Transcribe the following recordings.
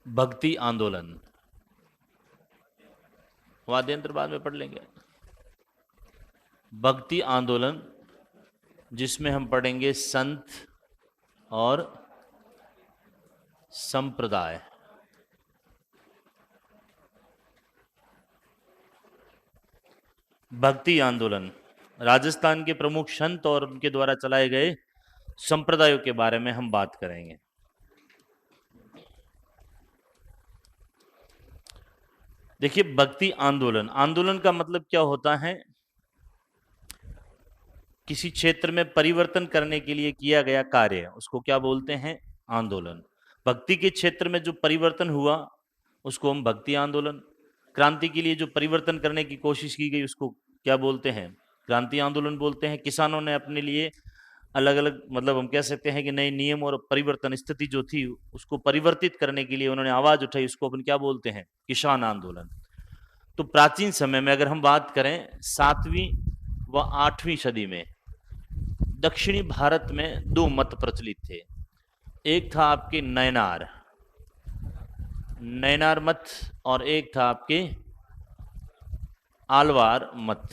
भक्ति आंदोलन, वाद्यंत्र बाद में पढ़ लेंगे। भक्ति आंदोलन जिसमें हम पढ़ेंगे संत और संप्रदाय। भक्ति आंदोलन राजस्थान के प्रमुख संत और उनके द्वारा चलाए गए संप्रदायों के बारे में हम बात करेंगे। देखिए, भक्ति आंदोलन, आंदोलन का मतलब क्या होता है? किसी क्षेत्र में परिवर्तन करने के लिए किया गया कार्य, उसको क्या बोलते हैं? आंदोलन। भक्ति के क्षेत्र में जो परिवर्तन हुआ उसको हम भक्ति आंदोलन, क्रांति के लिए जो परिवर्तन करने की कोशिश की गई उसको क्या बोलते हैं? क्रांति आंदोलन बोलते हैं। किसानों ने अपने लिए अलग अलग, मतलब हम कह सकते हैं कि नए नियम और परिवर्तन स्थिति जो थी उसको परिवर्तित करने के लिए उन्होंने आवाज उठाई, उसको अपन क्या बोलते हैं? किसान आंदोलन। तो प्राचीन समय में अगर हम बात करें 7वीं व 8वीं सदी में दक्षिणी भारत में दो मत प्रचलित थे। एक था आपके नयनार मत और एक था आपके आलवार मत।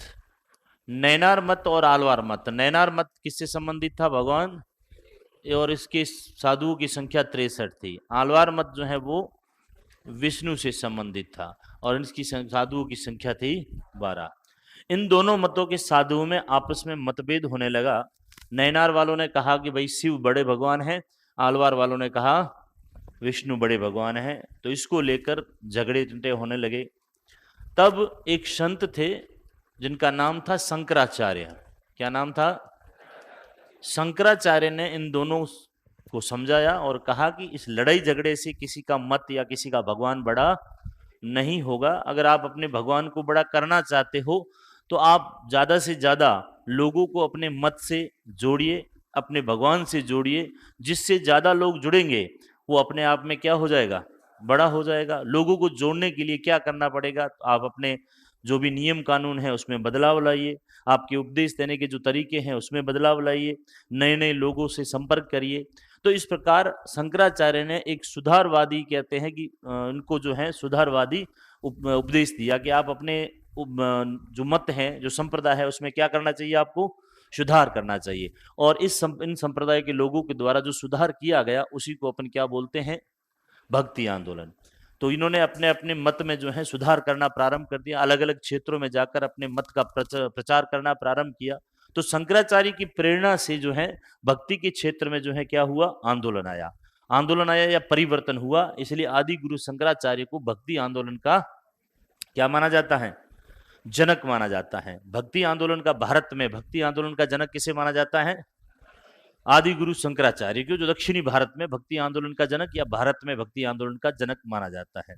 नैनार मत और आलवार मत। नैनार मत किससे संबंधित था? भगवान और इसके साधुओं की संख्या 63 थी। आलवार मत जो है वो विष्णु से संबंधित था और इसकी साधुओं की संख्या थी 12। इन दोनों मतों के साधुओं में आपस में मतभेद होने लगा। नैनार वालों ने कहा कि भाई शिव बड़े भगवान हैं, आलवार वालों ने कहा विष्णु बड़े भगवान हैं। तो इसको लेकर झगड़े टंटे होने लगे। तब एक संत थे जिनका नाम था शंकराचार्य। क्या नाम था? शंकराचार्य ने इन दोनों को समझाया और कहा कि इस लड़ाई झगड़े से किसी का मत या किसी का भगवान बड़ा नहीं होगा। अगर आप अपने भगवान को बड़ा करना चाहते हो तो आप ज्यादा से ज्यादा लोगों को अपने मत से जोड़िए, अपने भगवान से जोड़िए। जिससे ज्यादा लोग जुड़ेंगे वो अपने आप में क्या हो जाएगा? बड़ा हो जाएगा। लोगों को जोड़ने के लिए क्या करना पड़ेगा? तो आप अपने जो भी नियम कानून है उसमें बदलाव लाइए, आपके उपदेश देने के जो तरीके हैं उसमें बदलाव लाइए, नए नए लोगों से संपर्क करिए। तो इस प्रकार शंकराचार्य ने एक सुधारवादी, कहते हैं कि इनको जो है सुधारवादी उपदेश दिया कि आप अपने जो मत है, जो संप्रदाय है, उसमें क्या करना चाहिए? आपको सुधार करना चाहिए। और इन संप्रदाय के लोगों के द्वारा जो सुधार किया गया उसी को अपन क्या बोलते हैं? भक्ति आंदोलन। तो इन्होंने अपने अपने मत में जो है सुधार करना प्रारंभ कर दिया, अलग अलग क्षेत्रों में जाकर अपने मत का प्रचार करना प्रारंभ किया। तो शंकराचार्य की प्रेरणा से जो है भक्ति के क्षेत्र में जो है क्या हुआ? आंदोलन आया या परिवर्तन हुआ। इसलिए आदि गुरु शंकराचार्य को भक्ति आंदोलन का क्या माना जाता है? जनक माना जाता है। भक्ति आंदोलन का भारत में भक्ति आंदोलन का जनक किसे माना जाता है? आदि गुरु शंकराचार्य को, जो दक्षिणी भारत में भक्ति आंदोलन का जनक या भारत में भक्ति आंदोलन का जनक माना जाता है।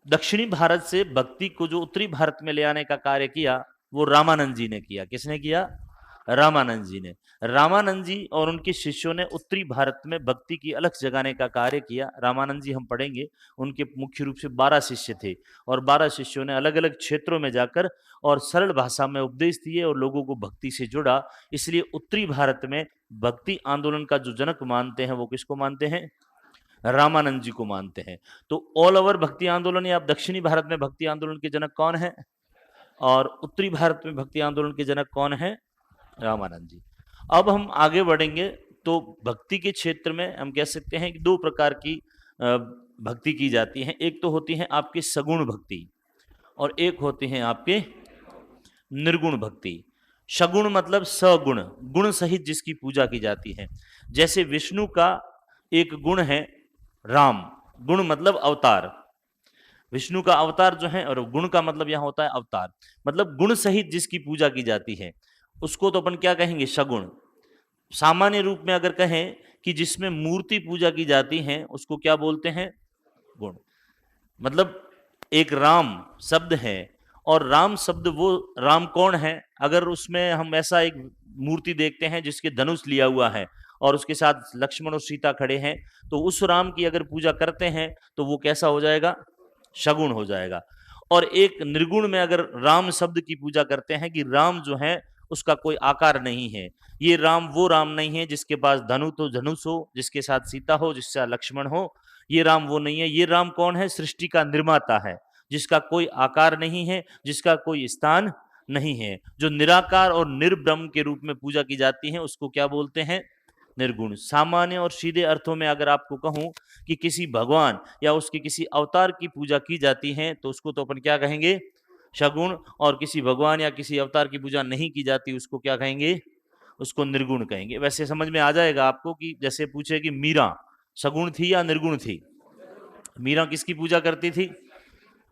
दक्षिणी भारत से भक्ति को जो उत्तरी भारत में ले आने का कार्य किया वो रामानंद जी ने किया। किसने किया? रामानंद जी ने। रामानंद जी और उनके शिष्यों ने उत्तरी भारत में भक्ति की अलख जगाने का कार्य किया। रामानंद जी हम पढ़ेंगे, उनके मुख्य रूप से 12 शिष्य थे और 12 शिष्यों ने अलग अलग क्षेत्रों में जाकर और सरल भाषा में उपदेश दिए और लोगों को भक्ति से जोड़ा। इसलिए उत्तरी भारत में भक्ति आंदोलन का जो जनक मानते हैं वो किसको मानते हैं? रामानंद जी को मानते हैं। तो ऑल ओवर भक्ति आंदोलन या दक्षिणी भारत में भक्ति आंदोलन के जनक कौन है और उत्तरी भारत में भक्ति आंदोलन के जनक कौन है? रामानंद जी। अब हम आगे बढ़ेंगे तो भक्ति के क्षेत्र में हम कह सकते हैं कि दो प्रकार की भक्ति की जाती है। एक तो होती है आपकी सगुण भक्ति और एक होती है आपके निर्गुण भक्ति। सगुण मतलब सगुण, गुण सहित जिसकी पूजा की जाती है। जैसे विष्णु का एक गुण है राम, गुण मतलब अवतार। विष्णु का अवतार जो है, और गुण का मतलब यहां होता है अवतार, मतलब गुण सहित जिसकी पूजा की जाती है उसको तो अपन क्या कहेंगे? सगुण। सामान्य रूप में अगर कहें कि जिसमें मूर्ति पूजा की जाती है उसको क्या बोलते हैं? गुण। मतलब एक राम शब्द है और राम शब्द, वो राम कौन है? अगर उसमें हम ऐसा एक मूर्ति देखते हैं जिसके धनुष लिया हुआ है और उसके साथ लक्ष्मण और सीता खड़े हैं, तो उस राम की अगर पूजा करते हैं तो वो कैसा हो जाएगा? सगुण हो जाएगा। और एक निर्गुण में अगर राम शब्द की पूजा करते हैं कि राम जो है उसका कोई आकार नहीं है, ये राम वो राम नहीं है जिसके पास धनुष हो, जिसके साथ सीता हो, जिससे लक्ष्मण हो, ये राम वो नहीं है। ये राम कौन है? सृष्टि का निर्माता है, जिसका कोई आकार नहीं है, जिसका कोई स्थान नहीं है, जो निराकार और निर्ब्रह्म के रूप में पूजा की जाती है, उसको क्या बोलते हैं? निर्गुण। सामान्य और सीधे अर्थों में अगर आपको कहूं कि किसी भगवान या उसके किसी अवतार की पूजा की जाती है तो उसको तो अपन क्या कहेंगे? सगुण। और किसी भगवान या किसी अवतार की पूजा नहीं की जाती उसको क्या कहेंगे? उसको निर्गुण कहेंगे। वैसे समझ में आ जाएगा आपको कि जैसे पूछे कि मीरा सगुण थी या निर्गुण थी? मीरा किसकी पूजा करती थी?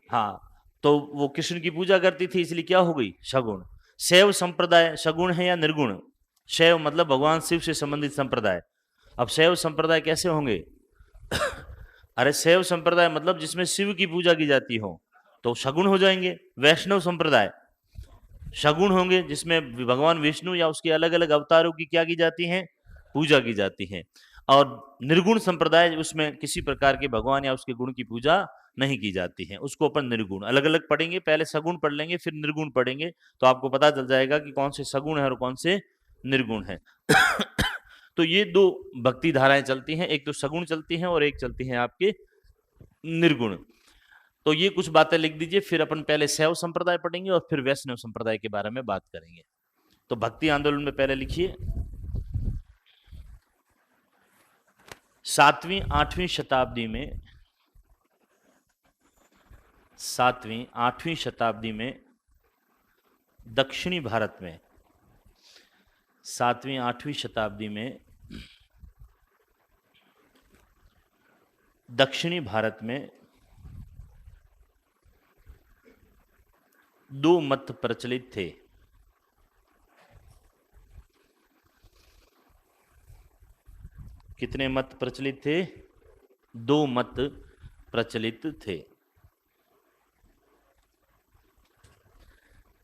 हाँ, तो वो कृष्ण की पूजा करती थी, इसलिए क्या हो गई? सगुण। शैव संप्रदाय सगुण है या निर्गुण? शैव मतलब भगवान शिव से संबंधित संप्रदाय। अब शैव संप्रदाय कैसे होंगे? अरे शैव संप्रदाय मतलब जिसमें शिव की पूजा की जाती हो तो सगुण हो जाएंगे। वैष्णव संप्रदाय सगुण होंगे, जिसमें भगवान विष्णु या उसके अलग अलग अवतारों की क्या की जाती है? पूजा की जाती है। और निर्गुण संप्रदाय उसमें किसी प्रकार के भगवान या उसके गुण की पूजा नहीं की जाती है, उसको अपन निर्गुण अलग अलग पढ़ेंगे। पहले सगुण पढ़ लेंगे फिर निर्गुण पढ़ेंगे, तो आपको पता चल जाएगा कि कौन से सगुण है और कौन से निर्गुण है। तो ये दो भक्ति धाराएं चलती हैं, एक तो सगुण चलती हैं और एक चलती हैं आपके निर्गुण। तो ये कुछ बातें लिख दीजिए, फिर अपन पहले शैव संप्रदाय पढ़ेंगे और फिर वैष्णव संप्रदाय के बारे में बात करेंगे। तो भक्ति आंदोलन में पहले लिखिए 7वीं 8वीं शताब्दी में, 7वीं 8वीं शताब्दी में दक्षिणी भारत में, 7वीं 8वीं शताब्दी में दक्षिणी भारत में दो मत प्रचलित थे। कितने मत प्रचलित थे? दो मत प्रचलित थे।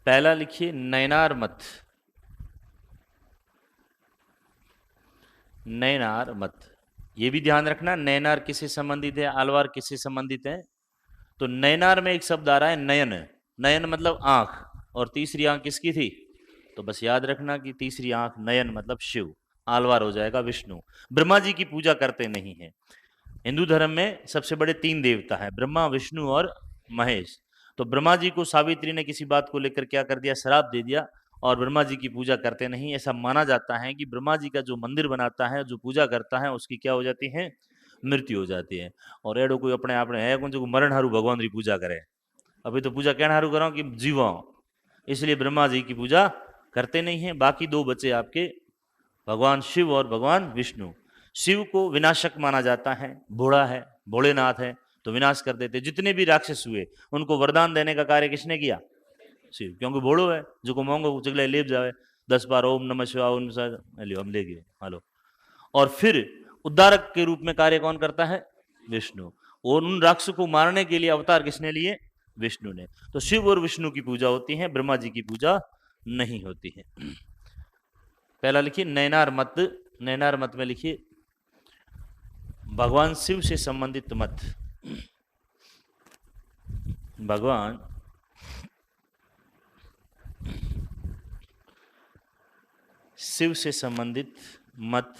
पहला लिखिए नैनार मत। नैनार मत, ये भी ध्यान रखना नैनार किससे संबंधित है, आलवार किससे संबंधित है। तो नैनार में एक शब्द आ रहा है नयन। नयन मतलब आंख, और तीसरी आंख किसकी थी? तो बस याद रखना कि तीसरी आंख नयन मतलब शिव, आलवार हो जाएगा विष्णु। ब्रह्मा जी की पूजा करते नहीं है। हिंदू धर्म में सबसे बड़े 3 देवता हैं, ब्रह्मा विष्णु और महेश। तो ब्रह्मा जी को सावित्री ने किसी बात को लेकर क्या कर दिया? श्राप दे दिया, और ब्रह्मा जी की पूजा करते नहीं। ऐसा माना जाता है कि ब्रह्मा जी का जो मंदिर बनाता है, जो पूजा करता है, उसकी क्या हो जाती है? मृत्यु हो जाती है। और एडो कोई अपने आप है कौन जो मरण हारू भगवान की पूजा करे? अभी तो पूजा कहना हारू करो कि जीवा, इसलिए ब्रह्मा जी की पूजा करते नहीं है। बाकी दो बचे आपके भगवान शिव और भगवान विष्णु। शिव को विनाशक माना जाता है, भोड़ा है, भोलेनाथ है, तो विनाश कर देते। जितने भी राक्षस हुए उनको वरदान देने का कार्य किसने किया? शिव, क्योंकि भोड़ो है जो को मोंगो चगले लेप जावे 10 बार ओम नमः शिवाय ओम लियो हम ले गए हालो। और फिर उद्धारक के रूप में कार्य कौन करता है? विष्णु। और उन राक्षसों को मारने के लिए अवतार किसने लिए? विष्णु ने। तो शिव और विष्णु की पूजा होती है, ब्रह्मा जी की पूजा नहीं होती है। पहला लिखिए नैनार मत। नैनार मत में लिखिए भगवान शिव से संबंधित मत। भगवान शिव से संबंधित मत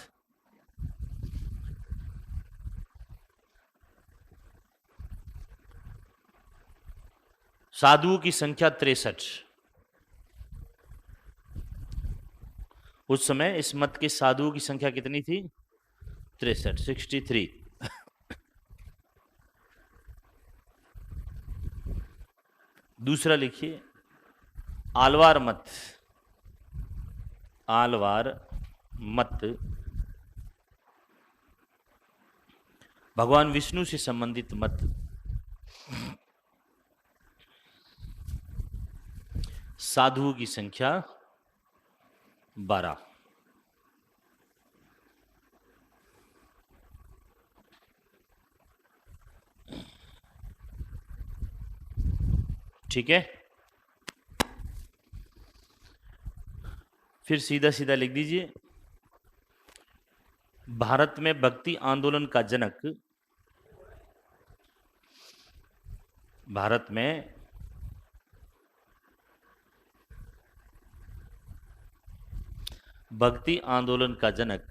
साधुओं की संख्या 63। उस समय इस मत के साधुओं की संख्या कितनी थी? 63, 63। दूसरा लिखिए आलवार मत। आलवार मत भगवान विष्णु से संबंधित मत। साधुओं की संख्या 12। ठीक है, फिर सीधा सीधा लिख दीजिए भारत में भक्ति आंदोलन का जनक, भारत में भक्ति आंदोलन का जनक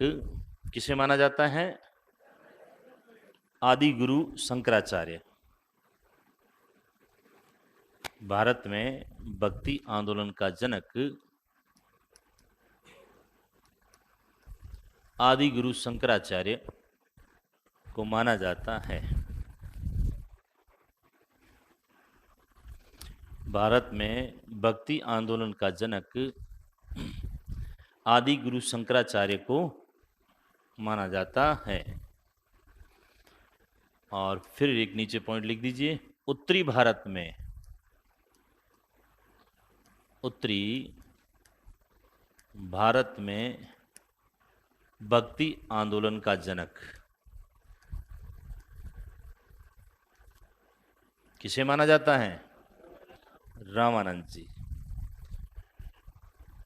किसे माना जाता है? आदि गुरु शंकराचार्य। भारत में भक्ति आंदोलन का जनक आदि गुरु शंकराचार्य को माना जाता है। भारत में भक्ति आंदोलन का जनक आदि गुरु शंकराचार्य को माना जाता है। और फिर एक नीचे पॉइंट लिख दीजिए, उत्तरी भारत में, उत्तरी भारत में भक्ति आंदोलन का जनक किसे माना जाता है? रामानंद जी।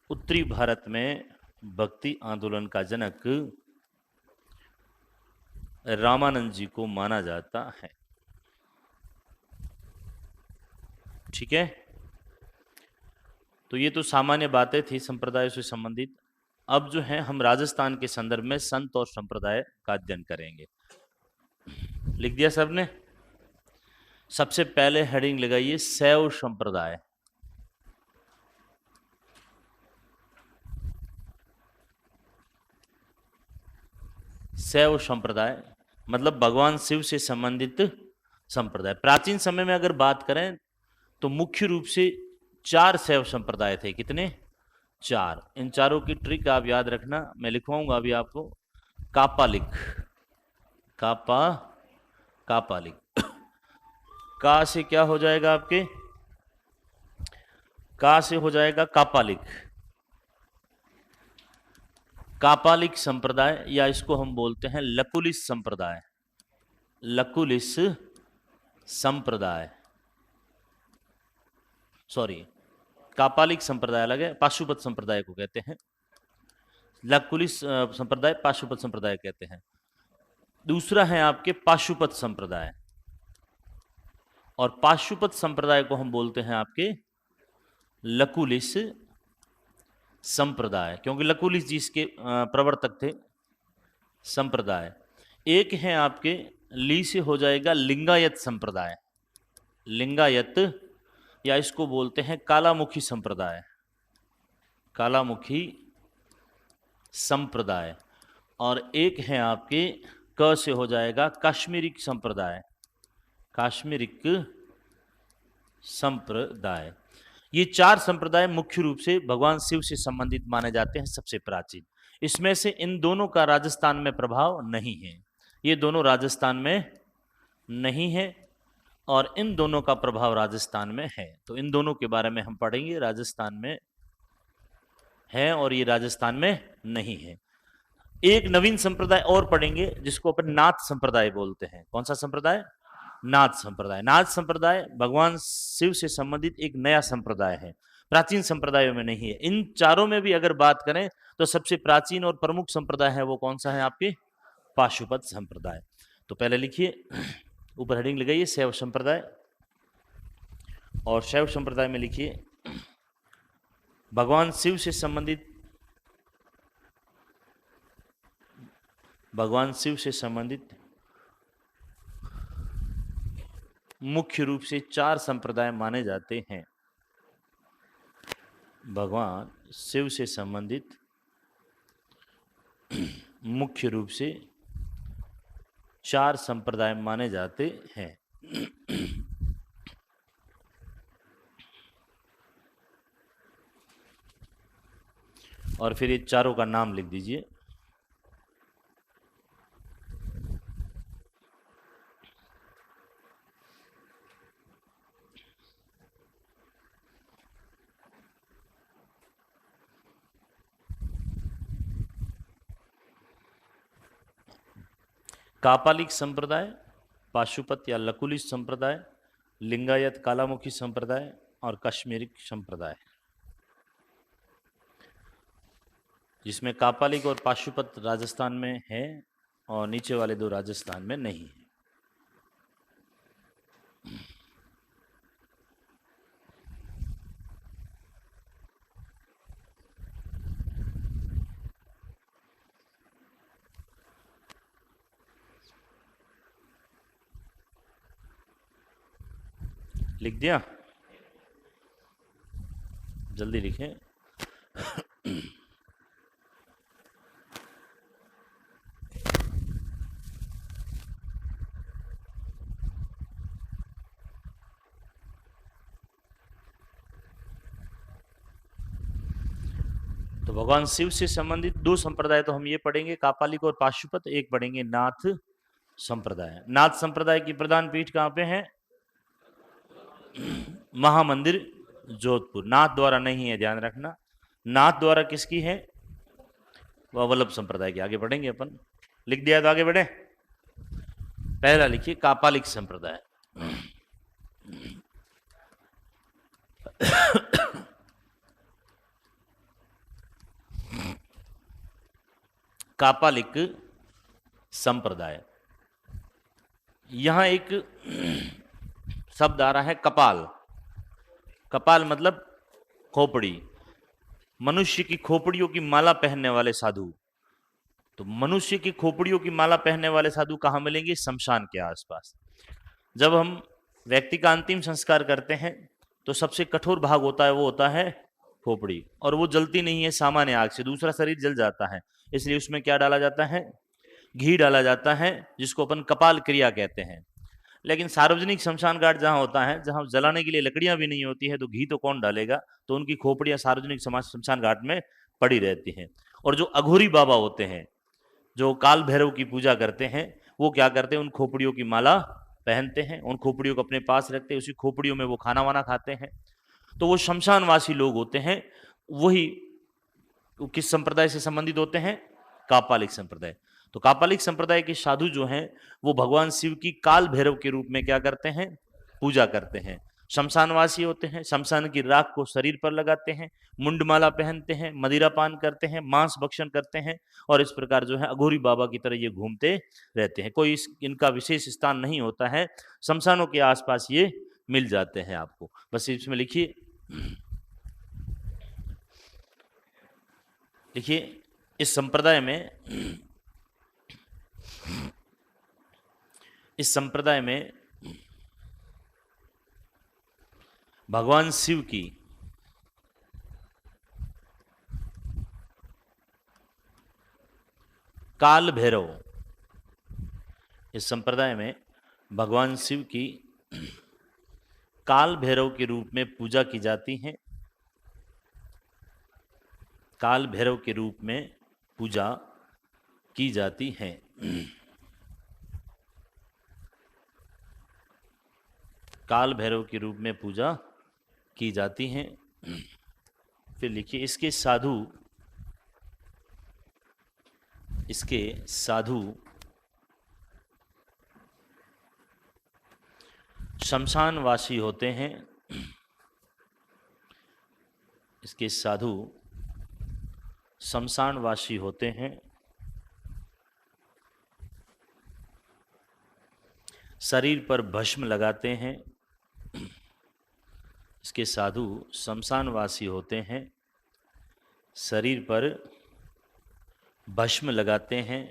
उत्तरी भारत में भक्ति आंदोलन का जनक रामानंद जी को माना जाता है। ठीक है, तो ये तो सामान्य बातें थी संप्रदायों से संबंधित। अब जो है हम राजस्थान के संदर्भ में संत और संप्रदाय का अध्ययन करेंगे। लिख दिया सबने? सबसे पहले हेडिंग लगाइए शैव संप्रदाय। शैव संप्रदाय मतलब भगवान शिव से संबंधित संप्रदाय। प्राचीन समय में अगर बात करें तो मुख्य रूप से 4 शैव संप्रदाय थे। कितने? 4। इन चारों की ट्रिक आप याद रखना, मैं लिखवाऊंगा अभी आपको। कापालिक, कापालिक। का से क्या हो जाएगा आपके? का से हो जाएगा कापालिक। कापालिक संप्रदाय, या इसको हम बोलते हैं लकुलिस संप्रदाय। लकुलिस संप्रदाय, सॉरी, कापालिक संप्रदाय अलग है, पाशुपत संप्रदाय को कहते हैं। लकुलिस संप्रदाय पाशुपत संप्रदाय कहते हैं। दूसरा है आपके पाशुपत संप्रदाय, और पाशुपत संप्रदाय को हम बोलते हैं आपके लकुलिस संप्रदाय, क्योंकि लकुलिस जी इसके प्रवर्तक थे संप्रदाय। एक है आपके ली से हो जाएगा लिंगायत संप्रदाय। लिंगायत, या इसको बोलते हैं कालामुखी संप्रदाय। कालामुखी संप्रदाय। और एक है आपके क से हो जाएगा काश्मीरिक संप्रदाय। काश्मीरिक संप्रदाय। ये 4 संप्रदाय मुख्य रूप से भगवान शिव से संबंधित माने जाते हैं, सबसे प्राचीन। इसमें से इन दोनों का राजस्थान में प्रभाव नहीं है। ये दोनों राजस्थान में नहीं है, और इन दोनों का प्रभाव राजस्थान में है। तो इन दोनों के बारे में हम पढ़ेंगे, राजस्थान में है और ये राजस्थान में नहीं है। एक नवीन संप्रदाय और पढ़ेंगे जिसको अपन नाथ संप्रदाय बोलते हैं। कौन सा संप्रदाय? नाथ संप्रदाय। नाथ संप्रदाय भगवान शिव से संबंधित एक नया संप्रदाय है, प्राचीन संप्रदायों में नहीं है। इन चारों में भी अगर बात करें तो सबसे प्राचीन और प्रमुख संप्रदाय है वो कौन सा है? आपके पाशुपत संप्रदाय। तो पहले लिखिए, ऊपर हेडिंग लगाइए शैव संप्रदाय, और शैव संप्रदाय में लिखिए भगवान शिव से संबंधित, भगवान शिव से संबंधित मुख्य रूप से 4 संप्रदाय माने जाते हैं। भगवान शिव से संबंधित मुख्य रूप से 4 संप्रदाय माने जाते हैं। और फिर ये चारों का नाम लिख दीजिए। कापालिक संप्रदाय, पाशुपत या लकुलिस संप्रदाय, लिंगायत कालामुखी संप्रदाय और कश्मीरिक संप्रदाय, जिसमें कापालिक और पाशुपत राजस्थान में है और नीचे वाले 2 राजस्थान में नहीं है। लिख दिया, जल्दी लिखें। तो भगवान शिव से संबंधित दो संप्रदाय तो हम ये पढ़ेंगे, कापालिक और पाशुपत, एक पढ़ेंगे नाथ संप्रदाय। नाथ संप्रदाय की प्रधान पीठ कहाँ पे है? महामंदिर जोधपुर। नाथ द्वारा नहीं है, ध्यान रखना। नाथ द्वारा किसकी है? वह वल्लभ संप्रदाय की। आगे बढ़ेंगे अपन, लिख दिया तो आगे बढ़े। पहला लिखिए कापालिक संप्रदाय। कापालिक संप्रदाय, यहां एक शब्द आ रहा है कपाल। कपाल मतलब खोपड़ी, मनुष्य की खोपड़ियों की माला पहनने वाले साधु। तो मनुष्य की खोपड़ियों की माला पहनने वाले साधु कहाँ मिलेंगे? शमशान के आसपास। जब हम व्यक्ति का अंतिम संस्कार करते हैं तो सबसे कठोर भाग होता है, वो होता है खोपड़ी, और वो जलती नहीं है सामान्य आग से, दूसरा शरीर जल जाता है। इसलिए उसमें क्या डाला जाता है? घी डाला जाता है, जिसको अपन कपाल क्रिया कहते हैं। लेकिन सार्वजनिक शमशान घाट जहाँ होता है, जहाँ जलाने के लिए लकड़ियां भी नहीं होती है, तो घी तो कौन डालेगा? तो उनकी खोपड़ियां सार्वजनिक शमशान घाट में पड़ी रहती हैं। और जो अघोरी बाबा होते हैं, जो काल भैरव की पूजा करते हैं, वो क्या करते हैं? उन खोपड़ियों की माला पहनते हैं, उन खोपड़ियों को अपने पास रखते हैं, उसी खोपड़ियों में वो खाना वाना खाते हैं। तो वो शमशानवासी लोग होते हैं, वही किस संप्रदाय से संबंधित होते हैं? कापालिक संप्रदाय। तो कापालिक संप्रदाय के साधु जो हैं, वो भगवान शिव की काल भैरव के रूप में क्या करते हैं? पूजा करते हैं। शमशानवासी होते हैं, शमशान की राख को शरीर पर लगाते हैं, मुंडमाला पहनते हैं, मदिरा पान करते हैं, मांस भक्षण करते हैं, और इस प्रकार जो है अघोरी बाबा की तरह ये घूमते रहते हैं। कोई इनका विशेष स्थान नहीं होता है, शमशानों के आसपास ये मिल जाते हैं आपको। बस इसमें लिखिए, देखिए इस संप्रदाय में भगवान शिव की काल भैरव, इस संप्रदाय में भगवान शिव की काल भैरव के रूप में पूजा की जाती है। काल भैरव के रूप में पूजा की जाती है। काल भैरव के रूप में पूजा की जाती है। फिर लिखिए, इसके साधु शमशानवासी होते हैं। इसके साधु शमशानवासी होते हैं, शरीर पर भस्म लगाते हैं। इसके साधु शमशानवासी होते हैं, शरीर पर भस्म लगाते हैं,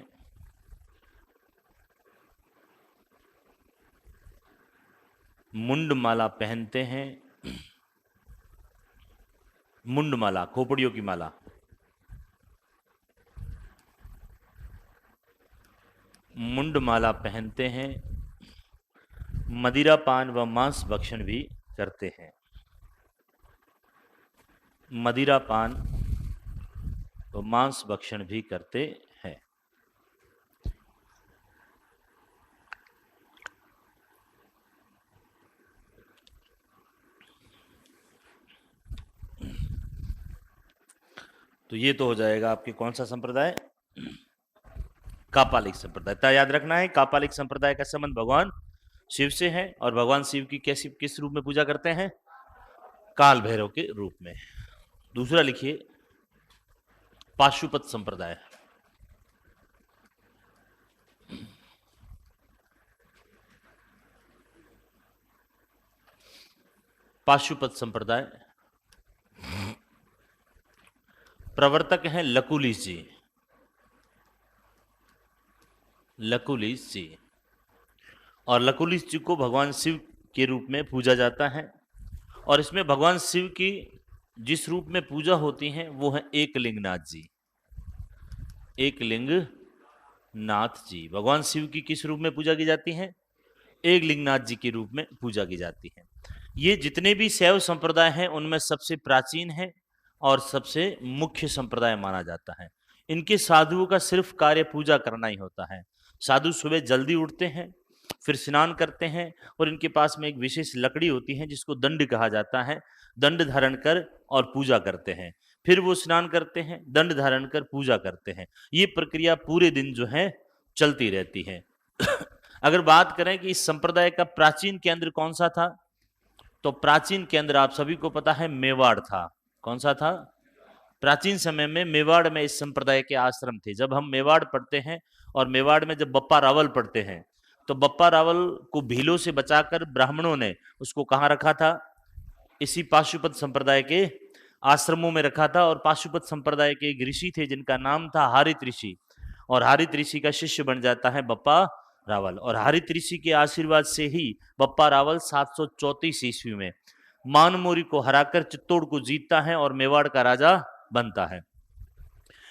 मुंडमाला पहनते हैं। मुंडमाला, खोपड़ियों की माला, मुंडमाला पहनते हैं, मदिरा पान व मांस भक्षण भी करते हैं। मदिरा पान व मांस भक्षण भी करते हैं। तो ये तो हो जाएगा आपके कौन सा संप्रदाय? कापालिक संप्रदाय। तो याद रखना है, कापालिक संप्रदाय का संबंध भगवान शिव से है, और भगवान शिव की किस रूप में पूजा करते हैं? काल भैरव के रूप में। दूसरा लिखिए, पाशुपत संप्रदाय। पाशुपत संप्रदाय, प्रवर्तक हैं लकुलिश जी। लकुलिश जी, और लकुलिश जी को भगवान शिव के रूप में पूजा जाता है। और इसमें भगवान शिव की जिस रूप में पूजा होती है वो है एकलिंगनाथ जी। एकलिंगनाथ जी भगवान शिव की किस रूप में पूजा की जाती है? एकलिंगनाथ जी के रूप में पूजा की जाती है। ये जितने भी शैव संप्रदाय हैं उनमें सबसे प्राचीन है और सबसे मुख्य संप्रदाय माना जाता है। इनके साधुओं का सिर्फ कार्य पूजा करना ही होता है। साधु सुबह जल्दी उठते हैं, फिर स्नान करते हैं और इनके पास में एक विशेष लकड़ी होती है जिसको दंड कहा जाता है। दंड धारण कर और पूजा करते हैं। फिर वो स्नान करते हैं, दंड धारण कर पूजा करते हैं। ये प्रक्रिया पूरे दिन जो है चलती रहती है। अगर बात करें कि इस संप्रदाय का प्राचीन केंद्र कौन सा था, तो प्राचीन केंद्र आप सभी को पता है मेवाड़ था। कौन सा था? प्राचीन समय में मेवाड़ में इस संप्रदाय के आश्रम थे। जब हम मेवाड़ पढ़ते हैं और मेवाड़ में जब बप्पा रावल पढ़ते हैं तो बप्पा रावल को भीलों से बचाकर ब्राह्मणों ने उसको कहाँ रखा था? इसी पाशुपत संप्रदाय के आश्रमों में रखा था। और पाशुपत संप्रदाय के एक ऋषि थे जिनका नाम था हारित ऋषि, और हारित ऋषि का शिष्य बन जाता है बप्पा रावल। और हारित ऋषि के आशीर्वाद से ही बप्पा रावल 734 ईस्वी में मानमोरी को हराकर चित्तौड़ को जीतता है और मेवाड़ का राजा बनता है।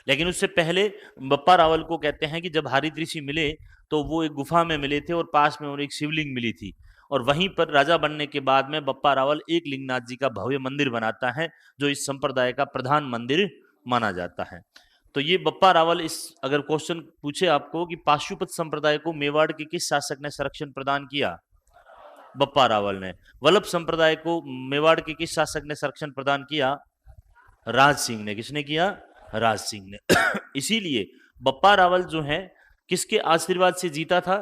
लेकिन उससे पहले बप्पा रावल को कहते हैं कि जब हारित ऋषि मिले तो वो एक गुफा में मिले थे और पास में उन्हें एक शिवलिंग मिली थी। और वहीं पर राजा बनने के बाद में बप्पा रावल एक लिंगनाथ जी का भव्य मंदिर बनाता है जो इस संप्रदाय का प्रधान मंदिर माना जाता है। तो ये बप्पा रावल, इस अगर क्वेश्चन पूछे आपको कि पाशुपत संप्रदाय को मेवाड़ के किस शासक ने संरक्षण प्रदान किया? बप्पा रावल ने। वल्लभ संप्रदाय को मेवाड़ के किस शासक ने संरक्षण प्रदान किया? राज सिंह ने। किसने किया? राज सिंह ने। इसीलिए बप्पा रावल जो है किसके आशीर्वाद से जीता था?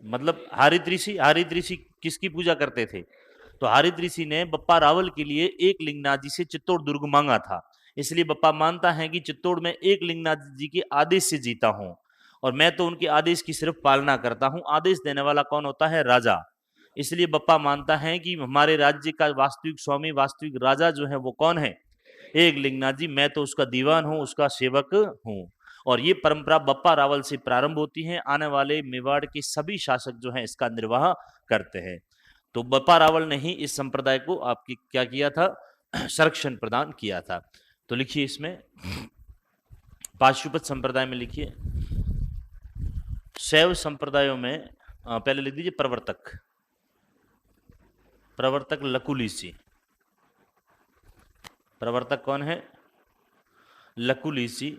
मतलब हारित ऋषि किसकी पूजा करते थे? तो हारित ऋषि ने बप्पा रावल के लिए एक लिंगनाथ जी से चित्तौड़ दुर्ग मांगा था। इसलिए बप्पा मानता है कि चित्तौड़ में एक लिंगनाथ जी के आदेश से जीता हूं और मैं तो उनके आदेश की सिर्फ पालना करता हूं। आदेश देने वाला कौन होता है? राजा। इसलिए बप्पा मानता है कि हमारे राज्य का वास्तविक स्वामी, वास्तविक राजा जो है वो कौन है? एक लिंगनाथ जी। मैं तो उसका दीवान हूं, उसका सेवक हूं। और ये परंपरा बप्पा रावल से प्रारंभ होती है। आने वाले मेवाड़ के सभी शासक जो हैं इसका निर्वाह करते हैं। तो बप्पा रावल ने ही इस संप्रदाय को आपकी क्या किया था? संरक्षण प्रदान किया था। तो लिखिए इसमें पाशुपत संप्रदाय में लिखिए शैव संप्रदायों में पहले लिख दीजिए प्रवर्तक। प्रवर्तक लकुलिश जी। प्रवर्तक कौन है? लकुलिश जी।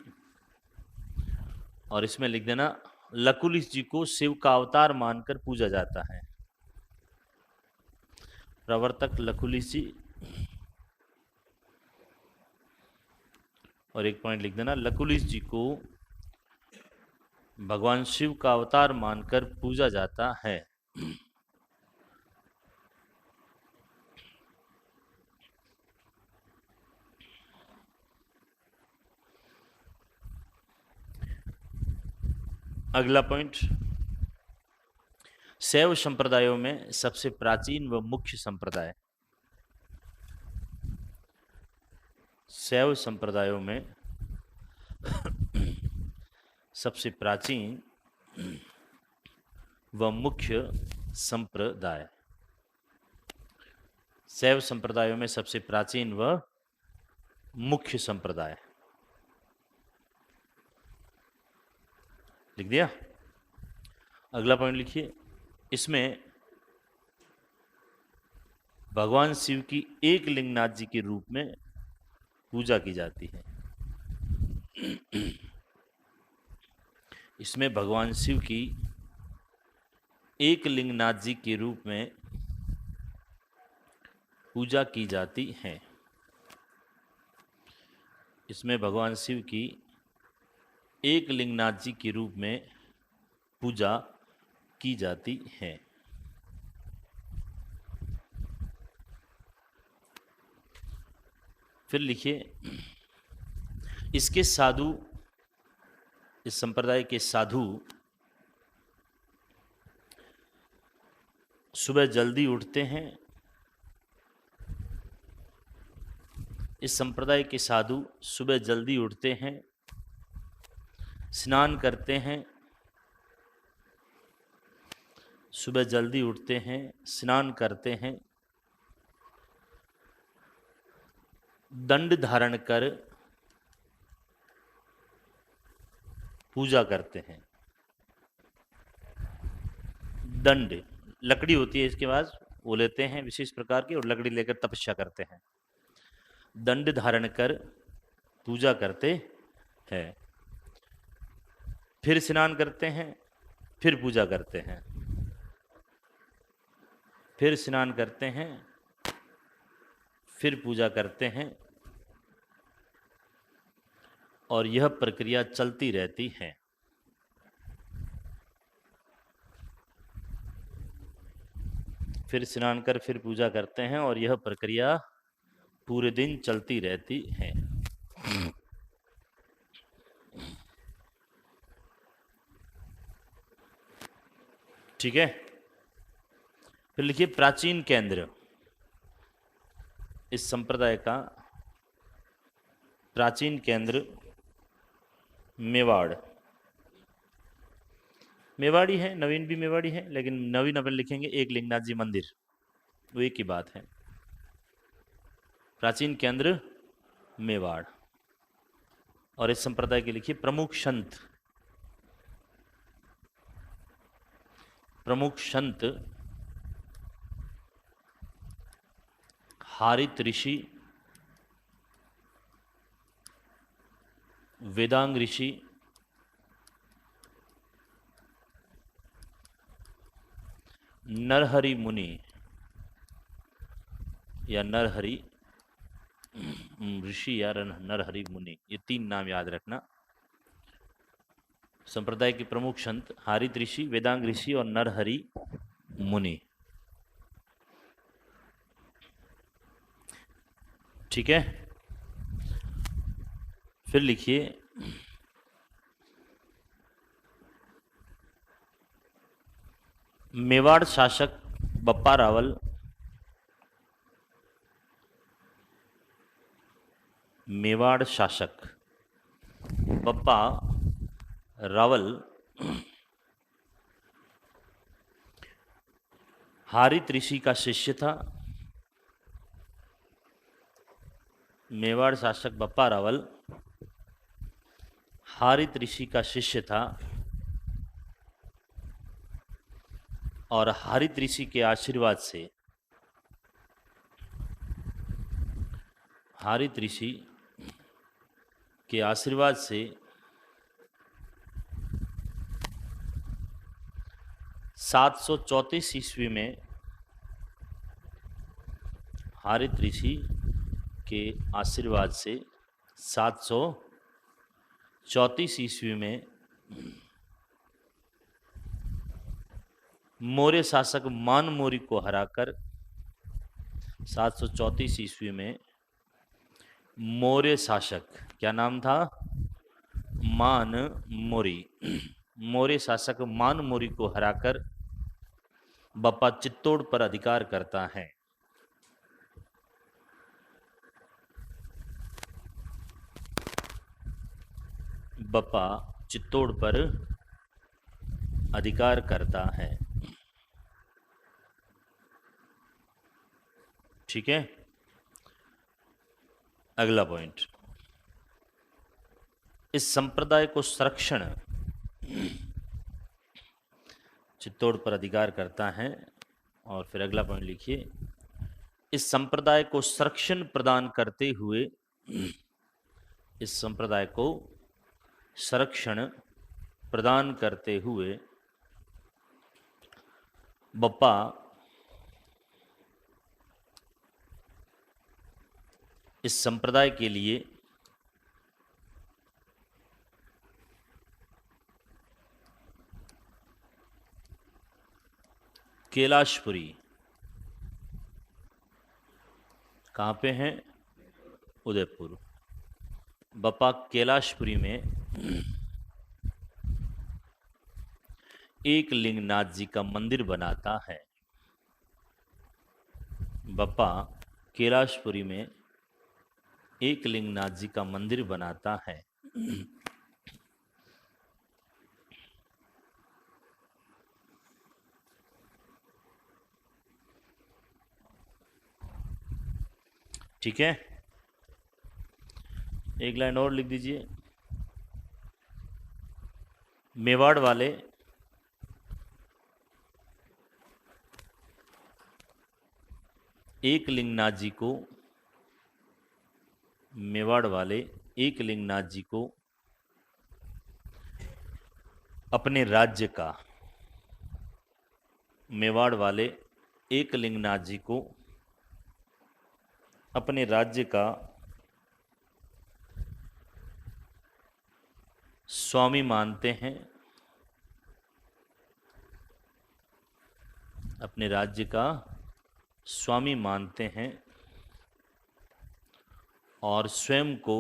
और इसमें लिख देना लकुलिश जी को शिव का अवतार मानकर पूजा जाता है। प्रवर्तक लकुलिश जी। और एक पॉइंट लिख देना लकुलिश जी को भगवान शिव का अवतार मानकर पूजा जाता है। अगला पॉइंट, शैव संप्रदायों में सबसे प्राचीन व मुख्य संप्रदाय। शैव संप्रदायों में सबसे प्राचीन व मुख्य संप्रदाय। शैव संप्रदायों में सबसे प्राचीन व मुख्य संप्रदाय लिख दिया। अगला पॉइंट लिखिए, इसमें भगवान शिव की एक लिंगनाथ जी के रूप में पूजा की जाती है। इसमें भगवान शिव की एक लिंगनाथ जी के रूप में पूजा की जाती है। इसमें भगवान शिव की एक लिंगनाथ जी के रूप में पूजा की जाती है। फिर लिखिए, इसके साधु, इस संप्रदाय के साधु सुबह जल्दी उठते हैं। इस संप्रदाय के साधु सुबह जल्दी उठते हैं, स्नान करते हैं, सुबह जल्दी उठते हैं, स्नान करते हैं, दंड धारण कर पूजा करते हैं। दंड लकड़ी होती है, इसके बाद वो लेते हैं विशेष प्रकार की और लकड़ी लेकर तपस्या करते हैं। दंड धारण कर पूजा करते हैं, फिर स्नान करते हैं, फिर पूजा करते हैं, फिर स्नान करते हैं, फिर पूजा करते हैं, और यह प्रक्रिया चलती रहती है। फिर स्नान कर फिर पूजा करते हैं और यह प्रक्रिया पूरे दिन चलती रहती है। ठीक है, फिर लिखिए प्राचीन केंद्र। इस संप्रदाय का प्राचीन केंद्र मेवाड़। मेवाड़ी है, नवीन भी मेवाड़ी है, लेकिन नवीन अपन लिखेंगे एक लिंगनाथ जी मंदिर, वो एक ही बात है। प्राचीन केंद्र मेवाड़। और इस संप्रदाय के लिखिए प्रमुख संत। प्रमुख संत हारित ऋषि, वेदांग ऋषि, नरहरि मुनि या नरहरि ऋषि या नरहरि मुनि, ये तीन नाम याद रखना। संप्रदाय के प्रमुख संत हारित ऋषि, वेदांग ऋषि और नरहरि मुनि। ठीक है, फिर लिखिए मेवाड़ शासक बप्पा रावल मेवाड़ शासक बप्पा रावल हारित ऋषि का शिष्य था। मेवाड़ शासक बप्पा रावल हारित ऋषि का शिष्य था और हारित ऋषि के आशीर्वाद से हारित ऋषि के आशीर्वाद से 734 ईस्वी में हारित ऋषि के आशीर्वाद से 734 ईस्वी में मौर्य शासक मान मोरी को हराकर 734 ईस्वी में मौर्य शासक, क्या नाम था? मान मोरी। मौर्य शासक मान मोरी को हराकर बप्पा चित्तौड़ पर अधिकार करता है। बप्पा चित्तौड़ पर अधिकार करता है। ठीक है, अगला पॉइंट, इस संप्रदाय को संरक्षण, चित्तौड़ पर अधिकार करता है। और फिर अगला पॉइंट लिखिए, इस संप्रदाय को संरक्षण प्रदान करते हुए, इस संप्रदाय को संरक्षण प्रदान करते हुए बप्पा इस संप्रदाय के लिए कैलाशपुरी, कहाँ पे हैं? उदयपुर। बप्पा कैलाशपुरी में एक लिंगनाथ जी का मंदिर बनाता है। बप्पा कैलाशपुरी में एक लिंगनाथ जी का मंदिर बनाता है। ठीक है, एक लाइन और लिख दीजिए। मेवाड़ वाले एकलिंगनाथ जी को, मेवाड़ वाले एकलिंगनाथ जी को अपने राज्य का, मेवाड़ वाले एकलिंगनाथ जी को अपने राज्य का स्वामी मानते हैं, अपने राज्य का स्वामी मानते हैं और स्वयं को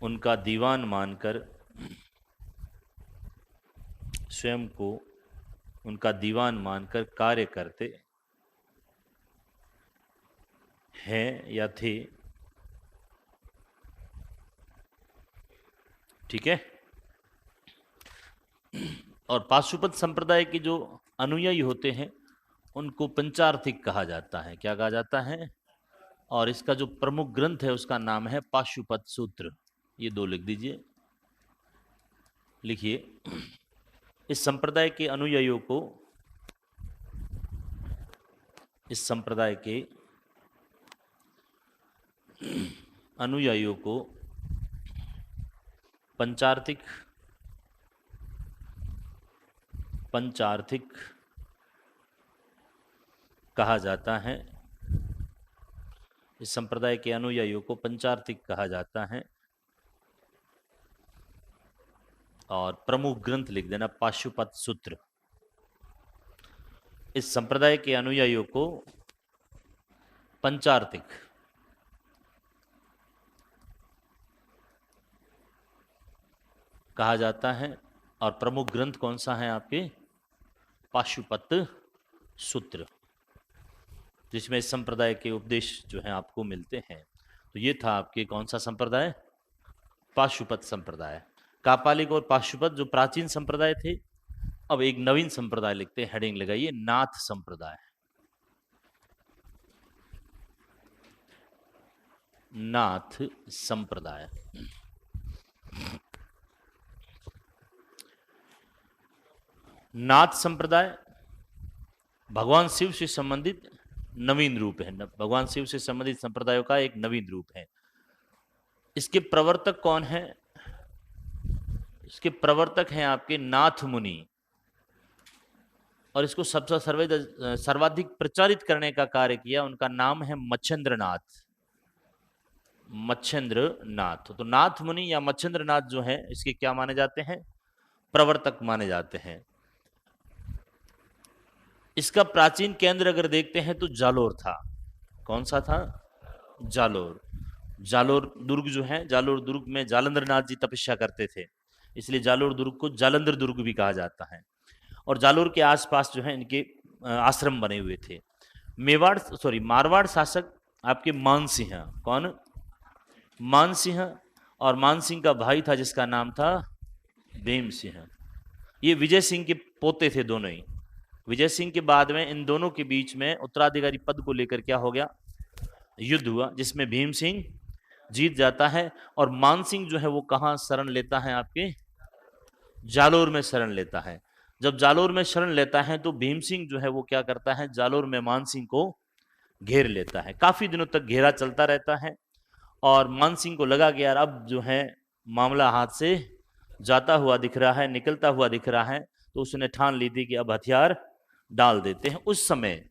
उनका दीवान मानकर, स्वयं को उनका दीवान मानकर कार्य करते हैं या थे। ठीक है, और पाशुपत संप्रदाय के जो अनुयायी होते हैं उनको पंचार्थिक कहा जाता है। क्या कहा जाता है? और इसका जो प्रमुख ग्रंथ है उसका नाम है पाशुपत सूत्र। ये दो लिख दीजिए, लिखिए। इस संप्रदाय के अनुयायियों को, इस संप्रदाय के अनुयायियों को पंचार्थिक कहा जाता है। इस संप्रदाय के अनुयायियों को पंचार्थिक कहा जाता है। और प्रमुख ग्रंथ लिख देना पाशुपत सूत्र। इस संप्रदाय के अनुयायियों को पंचार्थिक कहा जाता है। और प्रमुख ग्रंथ कौन सा है आपके? पाशुपत सूत्र, जिसमें इस संप्रदाय के उपदेश जो हैं आपको मिलते हैं। तो ये था आपके कौन सा संप्रदाय? पाशुपत संप्रदाय। कापालिक और पाशुपत जो प्राचीन संप्रदाय थे, अब एक नवीन संप्रदाय लिखते हैं, हेडिंग लगाइए नाथ संप्रदाय। नाथ संप्रदाय। नाथ संप्रदाय भगवान शिव से संबंधित नवीन रूप है। भगवान शिव से संबंधित संप्रदायों का एक नवीन रूप है। इसके प्रवर्तक कौन है? इसके प्रवर्तक हैं आपके नाथ मुनि। और इसको सबसे सर्वाधिक प्रचारित करने का कार्य किया, उनका नाम है मच्छेंद्रनाथ। मच्छेंद्रनाथ। तो नाथ मुनि या मच्छेंद्रनाथ जो है, इसके क्या माने जाते हैं? प्रवर्तक माने जाते हैं। इसका प्राचीन केंद्र अगर देखते हैं तो जालोर था। कौन सा था? जालोर। जालोर दुर्ग जो है, जालोर दुर्ग में जालंधर नाथ जी तपस्या करते थे, इसलिए जालोर दुर्ग को जालंधर दुर्ग भी कहा जाता है। और जालोर के आसपास जो है इनके आश्रम बने हुए थे। मारवाड़ शासक आपके मानसिंह। कौन? मानसिंह। और मानसिंह का भाई था जिसका नाम था भीम सिंह। ये विजय सिंह के पोते थे दोनों ही। विजय सिंह के बाद में इन दोनों के बीच में उत्तराधिकारी पद को लेकर क्या हो गया? युद्ध हुआ, जिसमें भीम सिंह जीत जाता है। और मानसिंह जो है वो कहां शरण लेता है? आपके जालोर में शरण लेता है। जब जालोर में शरण लेता है तो भीम सिंह जो है वो क्या करता है? जालोर में मानसिंह को घेर लेता है। काफी दिनों तक घेरा चलता रहता है और मानसिंह को लगा कि यार अब जो है मामला हाथ से जाता हुआ दिख रहा है, निकलता हुआ दिख रहा है, तो उसने ठान ली थी कि अब हथियार डाल देते हैं। उस समय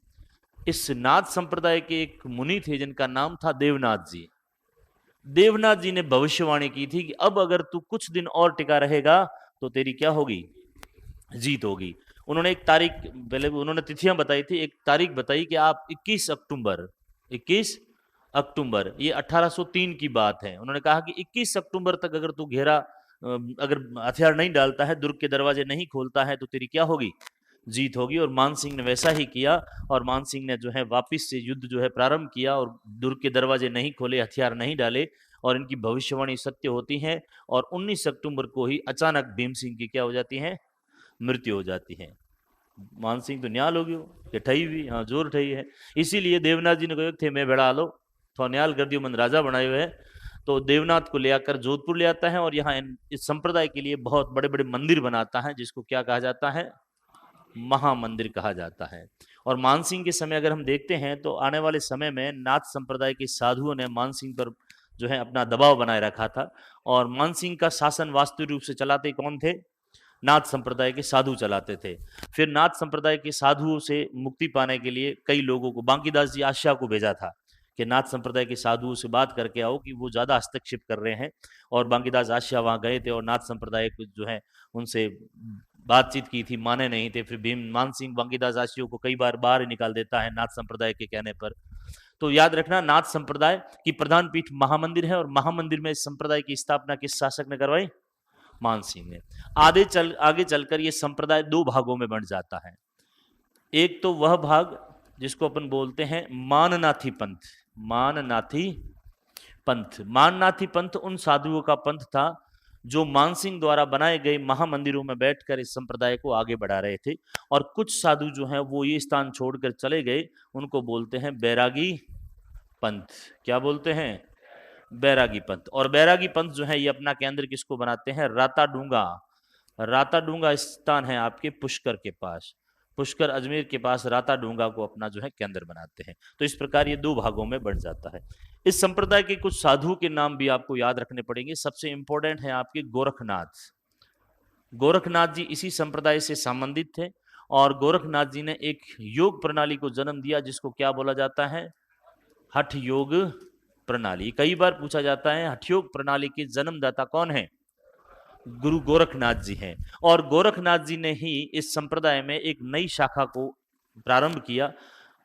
इस नाथ संप्रदाय के एक मुनि थे जिनका नाम था देवनाथ जी। देवनाथ जी ने भविष्यवाणी की थी कि अब अगर तू कुछ दिन और टिका रहेगा तो तेरी क्या होगी? जीत होगी। उन्होंने एक तारीख, पहले उन्होंने तिथियां बताई थी, एक तारीख बताई कि आप 21 अक्टूबर, ये 1803 की बात है। उन्होंने कहा कि 21 अक्टूबर तक अगर तू घेरा, अगर हथियार नहीं डालता है, दुर्ग के दरवाजे नहीं खोलता है, तो तेरी क्या होगी? जीत होगी। और मानसिंह ने वैसा ही किया और मानसिंह ने जो है वापिस से युद्ध जो है प्रारंभ किया और दुर्ग के दरवाजे नहीं खोले, हथियार नहीं डाले। और इनकी भविष्यवाणी सत्य होती है। और 19 अक्टूबर को ही अचानक भीम सिंह की क्या हो जाती है? मृत्यु हो जाती है। मानसिंह तो न्याल हो गयो कि ठई भी, हाँ जोर ठई है। इसीलिए देवनाथ जी ने कहो थे मैं बेड़ा लो तो न्याल कर दियो मन राजा बनाए हुए है। तो देवनाथ को ले आकर जोधपुर ले आता है और यहाँ इस संप्रदाय के लिए बहुत बड़े बड़े मंदिर बनाता है, जिसको क्या कहा जाता है, महामंदिर कहा जाता है। और मानसिंह के समय अगर हम देखते हैं तो आने वाले समय में नाथ संप्रदाय के साधुओं ने मानसिंह पर जो है अपना दबाव बनाए रखा था। और मानसिंह का शासन वास्तविक रूप से चलाते कौन थे, नाथ संप्रदाय के साधु चलाते थे। फिर नाथ संप्रदाय के साधुओं से मुक्ति पाने के लिए कई लोगों को बांकीदास जी आशिया को भेजा था कि नाथ संप्रदाय के साधुओं से बात करके आओ कि वो ज़्यादा हस्तक्षेप कर रहे हैं। और बांकीदास आशिया वहाँ गए थे और नाथ संप्रदाय को जो है उनसे बातचीत की थी, माने नहीं थे। फिर भीम मान सिंह बांकीदास आशियों को कई बार बाहर निकाल देता है नाथ संप्रदाय के कहने पर। तो याद रखना नाथ संप्रदाय की प्रधान पीठ महामंदिर है और महामंदिर में इस संप्रदाय की स्थापना किस शासक ने करवाई, मान सिंह ने। आगे चलकर ये संप्रदाय दो भागों में बंट जाता है। एक तो वह भाग जिसको अपन बोलते हैं माननाथी पंथ। माननाथी पंथ, माननाथी पंथ उन साधुओं का पंथ था जो मानसिंह द्वारा बनाए गए महामंदिरों में बैठकर इस संप्रदाय को आगे बढ़ा रहे थे। और कुछ साधु जो हैं वो ये स्थान छोड़कर चले गए, उनको बोलते हैं बैरागी पंथ। क्या बोलते हैं, बैरागी पंथ। और बैरागी पंथ जो है ये अपना केंद्र किसको बनाते हैं, राताडूंगा। राताडूंगा स्थान है आपके पुष्कर के पास, पुष्कर अजमेर के पास राताडूंगा को अपना जो है केंद्र बनाते हैं। तो इस प्रकार ये दो भागों में बढ़ जाता है। इस संप्रदाय के कुछ साधुओं के नाम भी आपको याद रखने पड़ेंगे। सबसे इंपॉर्टेंट है आपके गोरखनाथ। गोरखनाथ जी इसी संप्रदाय से संबंधित थे और गोरखनाथ जी ने एक योग प्रणाली को जन्म दिया जिसको क्या बोला जाता है, हठ योग प्रणाली। कई बार पूछा जाता है हठ योग प्रणाली के जन्मदाता कौन है, गुरु गोरखनाथ जी हैं। और गोरखनाथ जी ने ही इस संप्रदाय में एक नई शाखा को प्रारंभ किया।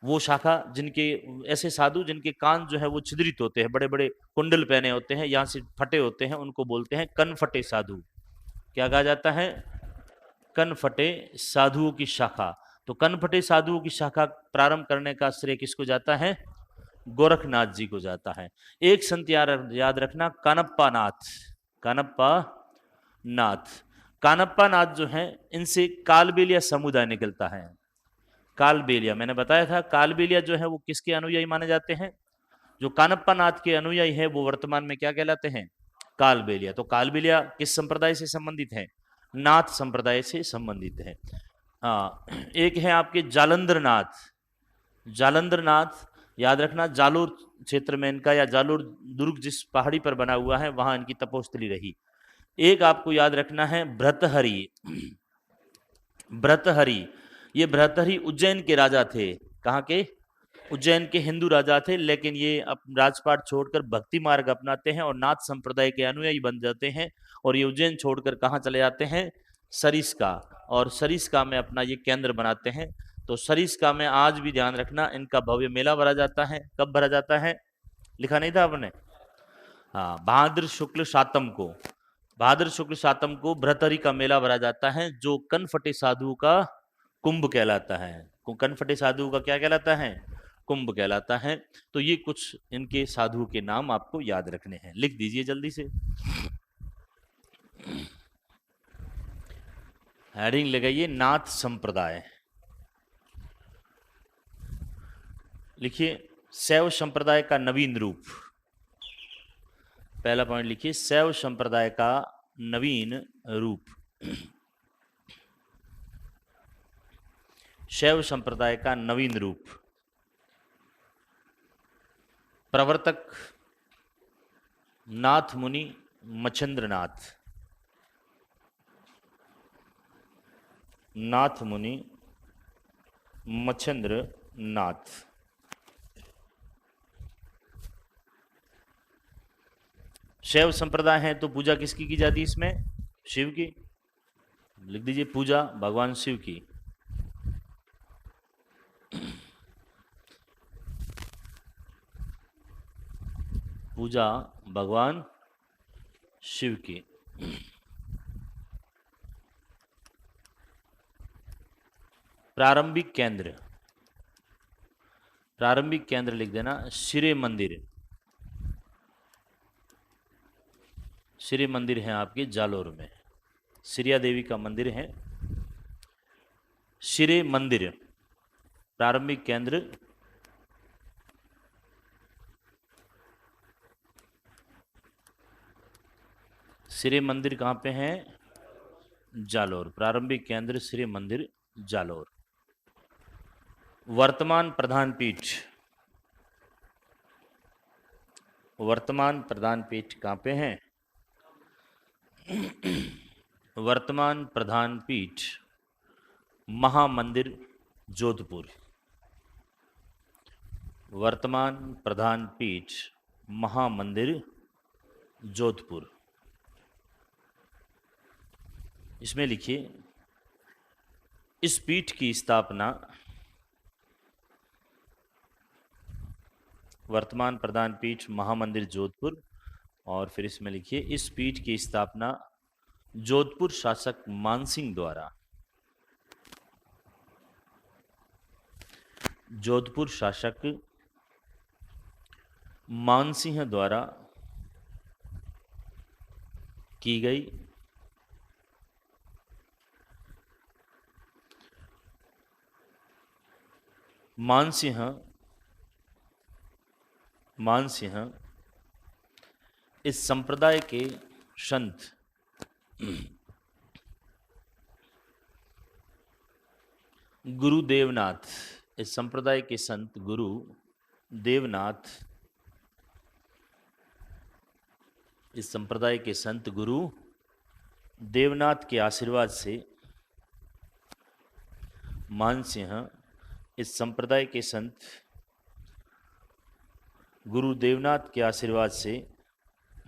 वो शाखा जिनके ऐसे साधु जिनके कान जो है वो छिद्रित होते हैं, बड़े बड़े कुंडल पहने होते हैं, यहाँ से फटे होते हैं, उनको बोलते हैं कनफटे साधु। क्या कहा जाता है, कनफटे साधुओं की शाखा। तो कनफटे साधुओं की शाखा प्रारंभ करने का श्रेय किसको जाता है, गोरखनाथ जी को जाता है। एक संत याद रखना, कानप्पा नाथ। कानप्पा नाथ, कानप्पा नाथ जो है इनसे कालबेलिया समुदाय निकलता है। कालबेलिया मैंने बताया था, कालबेलिया जो है वो किसके अनुयायी माने जाते हैं, जो कानप्पा नाथ के अनुयायी है वो वर्तमान में क्या कहलाते हैं, कालबेलिया। तो कालबेलिया किस संप्रदाय से संबंधित है, नाथ संप्रदाय से संबंधित है। हाँ, एक है आपके जालंधर नाथ। जालंधर नाथ याद रखना, जालोर क्षेत्र में इनका, या जालोर दुर्ग जिस पहाड़ी पर बना हुआ है वहां इनकी तपोस्थली रही। एक आपको याद रखना है भृतहरि। भृतहरि, ये भृतहरि उज्जैन के राजा थे। कहाँ के, उज्जैन के हिंदू राजा थे, लेकिन ये राजपाट छोड़कर भक्ति मार्ग अपनाते हैं और नाथ संप्रदाय के अनुयायी बन जाते हैं। और ये उज्जैन छोड़कर कहाँ चले जाते हैं, सरिस्का, और सरिस्का में अपना ये केंद्र बनाते हैं। तो सरिस्का में आज भी ध्यान रखना इनका भव्य मेला भरा जाता है। कब भरा जाता है, लिखा नहीं था आपने, हाँ, भाद्र शुक्ल सातम को, भाद्र शुक्ल सातम को भृतहरि का मेला भरा जाता है, जो कनफटे साधुओं का कुंभ कहलाता है। कनफटे साधुओं का क्या कहलाता है, कुंभ कहलाता है। तो ये कुछ इनके साधुओं के नाम आपको याद रखने हैं, लिख दीजिए जल्दी से। हेडिंग लगाइए नाथ संप्रदाय, लिखिए शैव संप्रदाय का नवीन रूप। पहला पॉइंट लिखिए, शैव संप्रदाय का नवीन रूप। शैव संप्रदाय का नवीन रूप। प्रवर्तक नाथ मुनि मच्छिंद्रनाथ। नाथ मुनि मच्छिंद्रनाथ। शैव संप्रदाय है तो पूजा किसकी की जाती है इसमें, शिव की। लिख दीजिए पूजा भगवान शिव की। पूजा भगवान शिव की। प्रारंभिक केंद्र, प्रारंभिक केंद्र लिख देना श्री मंदिर। श्री मंदिर है आपके जालोर में, श्रिया देवी का मंदिर है श्री मंदिर प्रारंभिक केंद्र श्री मंदिर कहाँ पे है? जालोर। प्रारंभिक केंद्र श्री मंदिर जालोर। वर्तमान प्रधान पीठ, वर्तमान प्रधान पीठ कहाँ पे है? वर्तमान प्रधान पीठ महामंदिर जोधपुर। वर्तमान प्रधान पीठ महामंदिर जोधपुर। इसमें लिखिए इस पीठ की स्थापना, वर्तमान प्रधान पीठ महामंदिर जोधपुर, और फिर इसमें लिखिए इस पीठ की स्थापना जोधपुर शासक मानसिंह द्वारा, जोधपुर शासक मानसिंह द्वारा की गई। मानसिंह इस संप्रदाय के संत गुरु देवनाथ, इस संप्रदाय के संत गुरु देवनाथ, इस संप्रदाय के संत गुरु देवनाथ के आशीर्वाद से, मानसिंह इस संप्रदाय के संत गुरु देवनाथ के आशीर्वाद से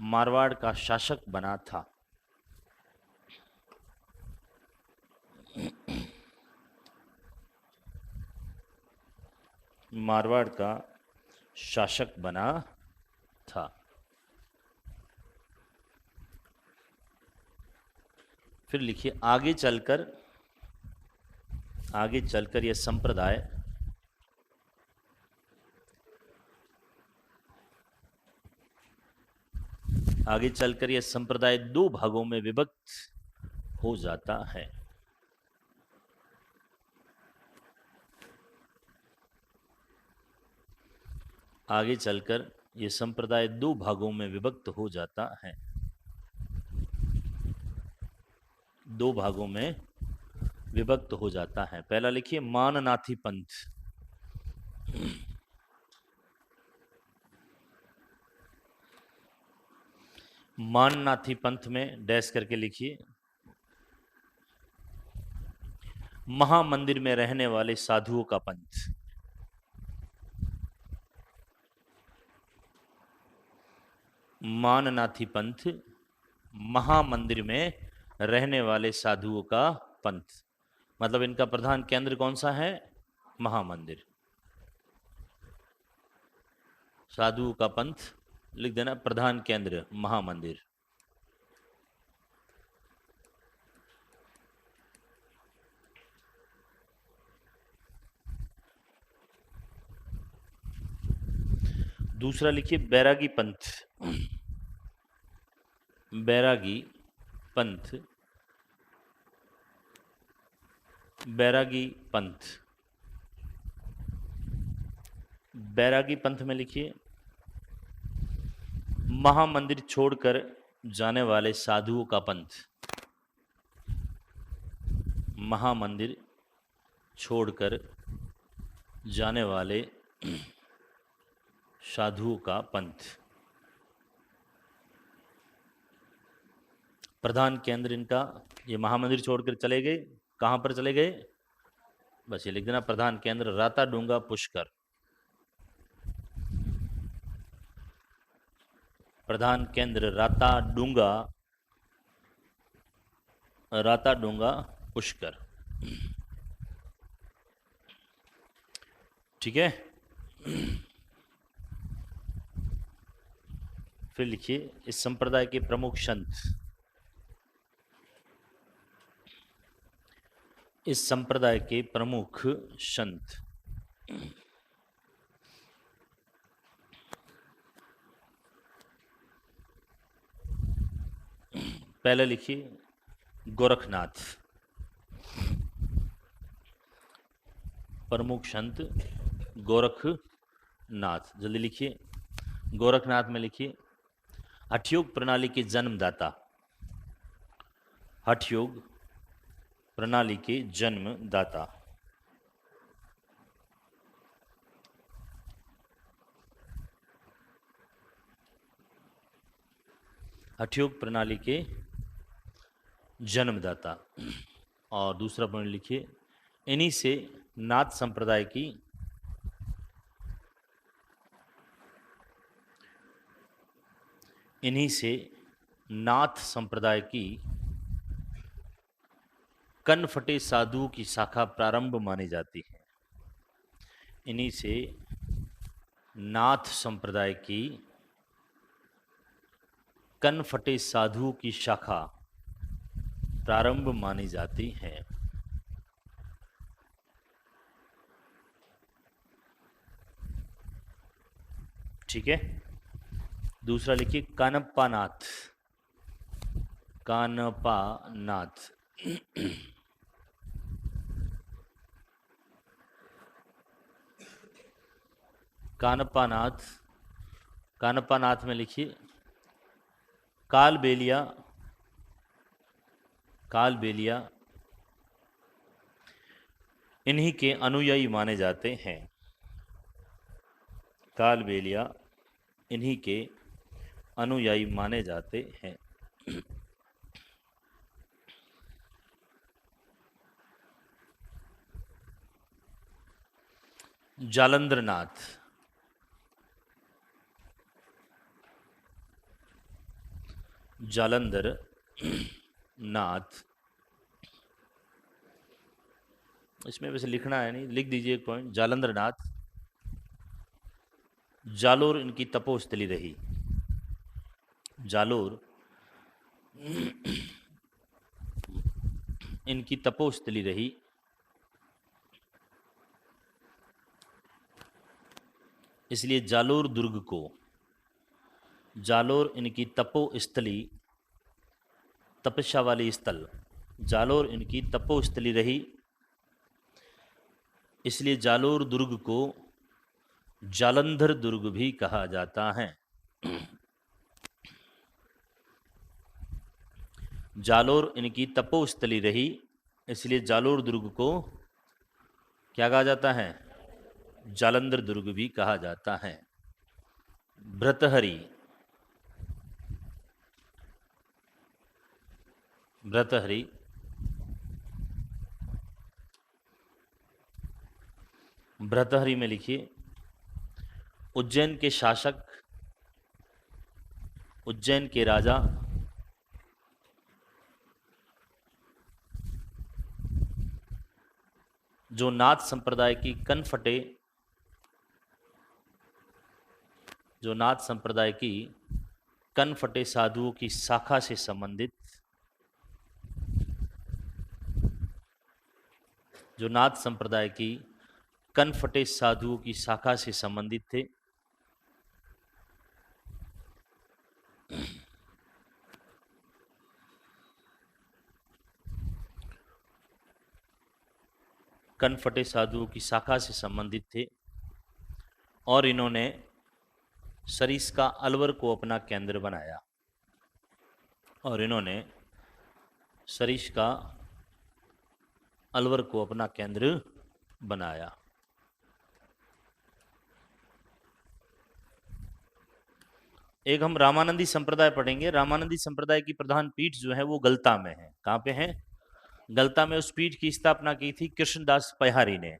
मारवाड़ का शासक बना था। मारवाड़ का शासक बना था। फिर लिखिए आगे चलकर यह संप्रदाय दो भागों में विभक्त हो जाता है। आगे चलकर यह संप्रदाय दो भागों में विभक्त हो जाता है। दो भागों में विभक्त हो जाता है। पहला लिखिए माननाथी पंथ। माननाथी पंथ में डैश करके लिखिए महामंदिर में रहने वाले साधुओं का पंथ। माननाथी पंथ महामंदिर में रहने वाले साधुओं का पंथ। मतलब इनका प्रधान केंद्र कौन सा है? महामंदिर। साधुओं का पंथ लिख देना, प्रधान केंद्र महामंदिर। दूसरा लिखिए बैरागी पंथ। बैरागी पंथ, बैरागी पंथ। बैरागी पंथ में लिखिए महामंदिर छोड़कर जाने वाले साधुओं का पंथ। महामंदिर छोड़कर जाने वाले साधुओं का पंथ। प्रधान केंद्र इनका, ये महामंदिर छोड़कर चले गए, कहां पर चले गए? बस ये लिख देना, प्रधान केंद्र राता डूंगा पुष्कर। प्रधान केंद्र राता डूंगा पुष्कर। ठीक है। फिर लिखिए इस संप्रदाय के प्रमुख संत। इस संप्रदाय के प्रमुख संत पहले लिखिए गोरखनाथ। प्रमुख संत गोरखनाथ। जल्दी लिखिए, गोरखनाथ में लिखिए। हठयोग प्रणाली के जन्मदाता, हठयोग प्रणाली के जन्मदाता। हठयोग प्रणाली के जन्मदाता। और दूसरा पॉइंट लिखिए, इन्हीं से नाथ संप्रदाय की इन्हीं से नाथ संप्रदाय की कनफटे साधुओं की शाखा प्रारंभ मानी जाती है। इन्हीं से नाथ संप्रदाय की कनफटे साधुओं की शाखा प्रारंभ मानी जाती है। ठीक है। दूसरा लिखिए, कानप्पा नाथ। कानप्पा नाथ। कानप्पा नाथ, कानप्पा नाथ में लिखिए, कालबेलिया, कालबेलिया इन्हीं के अनुयायी माने जाते हैं। कालबेलिया इन्हीं के अनुयायी माने जाते हैं। जालंधरनाथ, जालंधर नाथ, इसमें वैसे लिखना है नहीं, लिख दीजिए एक पॉइंट। जालंधर नाथ, जालोर इनकी तपोस्थली रही। जालोर इनकी तपोस्थली रही, इसलिए जालोर दुर्ग को, जालोर इनकी तपोस्थली, तपस्या वाली स्थल, जालोर इनकी तपोस्थली रही, इसलिए जालोर दुर्ग को जालंधर दुर्ग भी कहा जाता है। जालोर इनकी तपोस्थली रही, इसलिए जालोर दुर्ग को क्या कहा जाता है? जालंधर दुर्ग भी कहा जाता है। भृतहरि, भृतहरि भृतहरि में लिखिए, उज्जैन के शासक, उज्जैन के राजा, जो नाथ संप्रदाय की कनफटे, जो नाथ संप्रदाय की कनफटे साधुओं की शाखा से संबंधित, जो नाथ संप्रदाय की कनफटे साधुओं की शाखा से संबंधित थे। कनफटे साधुओं की शाखा से संबंधित थे और इन्होंने सरिस्का अलवर को अपना केंद्र बनाया, और इन्होंने सरिस्का अलवर को अपना केंद्र बनाया। एक हम रामानंदी संप्रदाय पढ़ेंगे। रामानंदी संप्रदाय की प्रधान पीठ जो है वो गलता में है। कहाँ पे है? गलता में। उस पीठ की स्थापना की थी कृष्णदास पयहारी ने।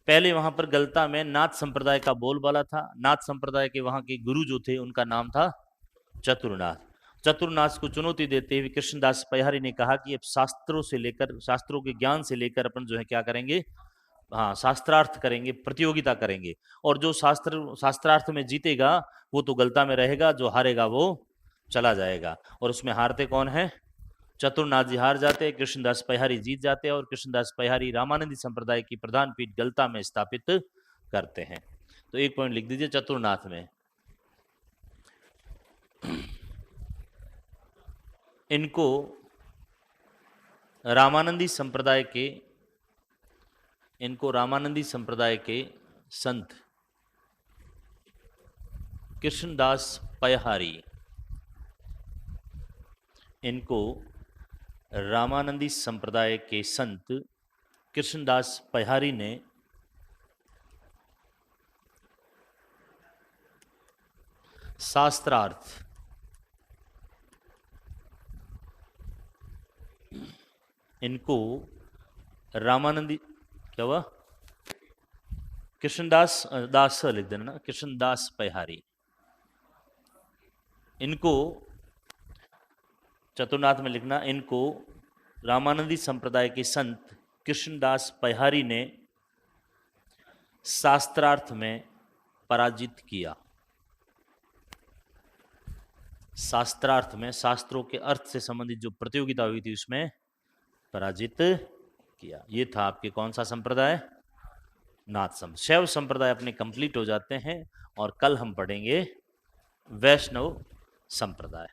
पहले वहां पर गलता में नाथ संप्रदाय का बोलबाला था। नाथ संप्रदाय के वहां के गुरु जो थे उनका नाम था चतुरनाथ। चतुरनाथ को चुनौती देते हुए कृष्णदास पयहारी ने कहा कि अब शास्त्रों से लेकर, शास्त्रों के ज्ञान से लेकर अपन जो है क्या करेंगे, हाँ शास्त्रार्थ करेंगे, प्रतियोगिता करेंगे, और जो शास्त्रार्थ में जीतेगा वो तो गलता में रहेगा, जो हारेगा वो चला जाएगा। और उसमें हारते कौन है? चतुरनाथ जी हार जाते, कृष्णदास पयहारी जीत जाते, और कृष्णदास पयहारी रामानंदी संप्रदाय की प्रधान पीठ गलता में स्थापित करते हैं। तो एक पॉइंट लिख दीजिए चतुरनाथ में। इनको रामानंदी संप्रदाय के इनको रामानंदी संप्रदाय के संत कृष्णदास पयहारी, इनको रामानंदी संप्रदाय के संत कृष्णदास पयहारी ने शास्त्रार्थ, इनको रामानंदी, क्या हुआ, कृष्णदास दास लिख देना ना, कृष्णदास पयहारी, इनको चतुर्नाथ में लिखना, इनको रामानंदी संप्रदाय के संत कृष्णदास पयहारी ने शास्त्रार्थ में पराजित किया। शास्त्रार्थ में, शास्त्रों के अर्थ से संबंधित जो प्रतियोगिता हुई थी उसमें पराजित किया। ये था आपके कौन सा संप्रदाय, नाथ संप्रदाय। शैव संप्रदाय अपने कंप्लीट हो जाते हैं और कल हम पढ़ेंगे वैष्णव संप्रदाय।